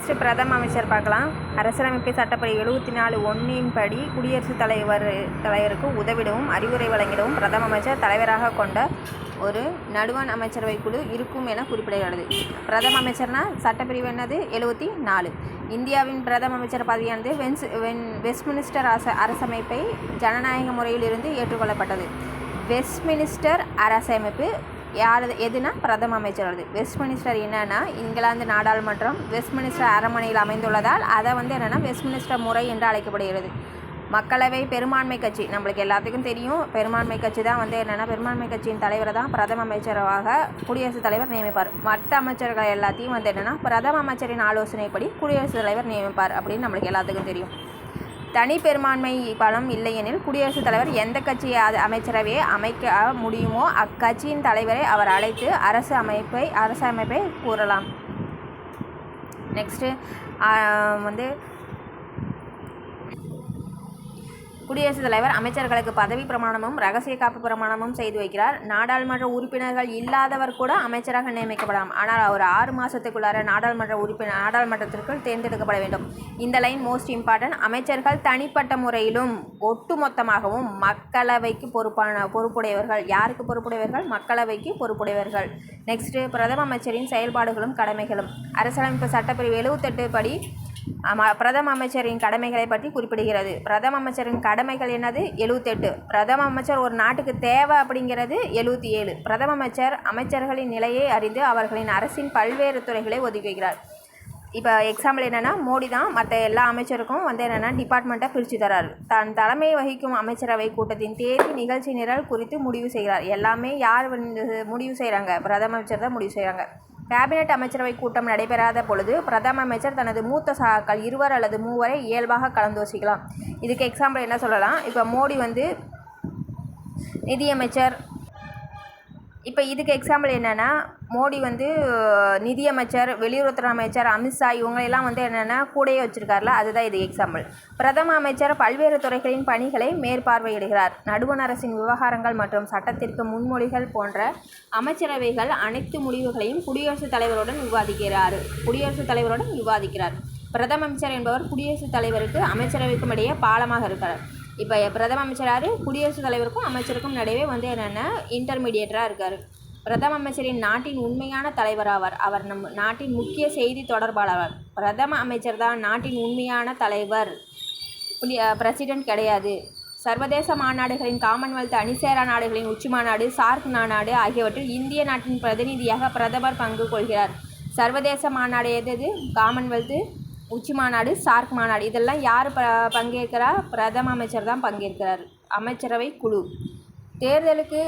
Next பிரதம அமைச்சர் பார்க்கலாம். அரசியலமைப்பு சட்டப்பிரிவு 74(1) படி குடியரசுத் தலைவருக்கு உதவிடவும் அறிவுரை வழங்கிடவும் பிரதம அமைச்சர் தலைவராக கொண்ட ஒரு நடுவண் அமைச்சரவை குழு இருக்கும் என குறிப்பிடுகிறது. பிரதம அமைச்சர்னா சட்டப்பிரிவு என்னது? 74. இந்தியாவின் பிரதம அமைச்சர் பதவியானது வெஸ்ட்மினிஸ்டர் அரசமைப்பை ஜனநாயக முறையில் இருந்து ஏற்றுக்கொள்ளப்பட்டது. வெஸ்ட்மினிஸ்டர் அரசமைப்பு எதுனா பிரதம அமைச்சரோடது. வெஸ்ட்மினிஸ்டர் என்னன்னா இங்கிலாந்து நாடாளுமன்றம் வெஸ்ட்மினிஸ்டர் அரண்மனையில் அமைந்துள்ளதால் அதை என்னென்னா வெஸ்ட்மினிஸ்டர் முறை என்று அழைக்கப்படுகிறது. மக்களவை பெரும்பான்மை கட்சி நம்மளுக்கு எல்லாத்துக்கும் தெரியும். பெரும்பான்மை கட்சி தான் என்னென்னா பெரும்பான்மை கட்சியின் தலைவரை தான் பிரதம அமைச்சராக குடியரசுத் தலைவர் நியமிப்பார். மற்ற அமைச்சர்கள் எல்லாத்தையும் என்னென்னா பிரதம அமைச்சரின் ஆலோசனைப்படி குடியரசுத் தலைவர் நியமிப்பார் அப்படின்னு நம்மளுக்கு எல்லாத்துக்கும் தெரியும். தனி பெரும்பான்மை பலம் இல்லையெனில் குடியரசுத் தலைவர் எந்த கட்சி அமைச்சரவையை அமைக்க முடியுமோ அக்கட்சியின் தலைவரை அவர் அழைத்து அரசமைப்பை கூறலாம். நெக்ஸ்ட்டு குடியரசுத் தலைவர் அமைச்சர்களுக்கு பதவி பிரமாணமும் ரகசிய காப்பு பிரமாணமும் செய்து வைக்கிறார். நாடாளுமன்ற உறுப்பினர்கள் இல்லாதவர் கூட அமைச்சராக நியமிக்கப்படலாம். ஆனால் அவர் 6 மாதத்துக்குள்ளார நாடாளுமன்றத்திற்குள் தேர்ந்தெடுக்கப்பட வேண்டும். இந்த லைன் மோஸ்ட் இம்பார்ட்டன்ட். அமைச்சர்கள் தனிப்பட்ட முறையிலும் ஒட்டுமொத்தமாகவும் மக்களவைக்கு பொறுப்புடையவர்கள். யாருக்கு பொறுப்புடையவர்கள்? மக்களவைக்கு பொறுப்புடையவர்கள். நெக்ஸ்ட்டு பிரதம அமைச்சரின் செயல்பாடுகளும் கடமைகளும். அரசியலமைப்பு சட்டப்பிரிவு 78 படி பிரதம அமைச்சரின் கடமைகளை பற்றி குறிப்பிடுகிறது. பிரதம அமைச்சரின் கடமைகள் என்னது? 78. பிரதம அமைச்சர் ஒரு நாட்டுக்கு தேவை அப்படிங்கிறது 77. பிரதம அமைச்சர்களின் நிலையை அறிந்து அவர்களின் அரசின் பல்வேறு துறைகளை ஒதுக்கி வைக்கிறார். இப்போ எக்ஸாம்பிள் என்னென்னா மோடி தான் மற்ற எல்லா அமைச்சருக்கும் என்னென்னா டிபார்ட்மெண்ட்டை பிரித்து தராரு. தான் தலைமை வகிக்கும் அமைச்சரவை கூட்டத்தின் தேதி நிகழ்ச்சி நிரல் குறித்து முடிவு செய்கிறார். எல்லாமே யார் முடிவு செய்கிறாங்க? பிரதம அமைச்சர் தான் முடிவு செய்கிறாங்க. கேபினெட் அமைச்சரவை கூட்டம் நடைபெறாத பொழுது பிரதம அமைச்சர் தனது மூத்த சகாக்கள் 2 அல்லது 3 இயல்பாக கலந்தோசிக்கலாம். இதுக்கு எக்ஸாம்பிள் என்ன சொல்லலாம்? இப்போ மோடி நிதியமைச்சர். இப்போ இதுக்கு எக்ஸாம்பிள் என்னென்னா மோடி நிதியமைச்சர், வெளியுறவுத்துறை அமைச்சர், அமித்ஷா இவங்களெல்லாம் என்னென்னா கூடயே வச்சுருக்காருல, அதுதான் இது எக்ஸாம்பிள். பிரதம அமைச்சர் பல்வேறு துறைகளின் பணிகளை மேற்பார்வையிடுகிறார். நடுவண் அரசின் விவகாரங்கள் மற்றும் சட்டத்திற்கு முன்மொழிகள் போன்ற அமைச்சரவைகள் அனைத்து முடிவுகளையும் குடியரசுத் தலைவருடன் விவாதிக்கிறார். பிரதம அமைச்சர் என்பவர் குடியரசுத் தலைவருக்கு அமைச்சரவைக்கும் இடையே பாலமாக இருக்கிறார். இப்போ பிரதம அமைச்சர் யார்? குடியரசுத் தலைவருக்கும் அமைச்சருக்கும் நடுவே என்னென்னா இன்டர்மீடியேட்டராக இருக்கார். பிரதம அமைச்சரின் நாட்டின் உண்மையான தலைவர் ஆவார். அவர் நம் நாட்டின் முக்கிய செய்தி தொடர்பாளர். பிரதம அமைச்சர் தான் நாட்டின் உண்மையான தலைவர், பிரசிடென்ட் கிடையாது. சர்வதேச மாநாடுகளின் காமன்வெல்த், அணிசேரா நாடுகளின் உச்சி மாநாடு, சார்க் மாநாடு ஆகியவற்றில் இந்திய நாட்டின் பிரதிநிதியாக பிரதமர் பங்கு கொள்கிறார். சர்வதேச மாநாடு எது? காமன்வெல்த்து, உச்சி மாநாடு, சார்க் மாநாடு. இதெல்லாம் யார் பங்கேற்கிறா? பிரதம அமைச்சர் தான் பங்கேற்கிறார். அமைச்சரவை குழு தேர்தலுக்கு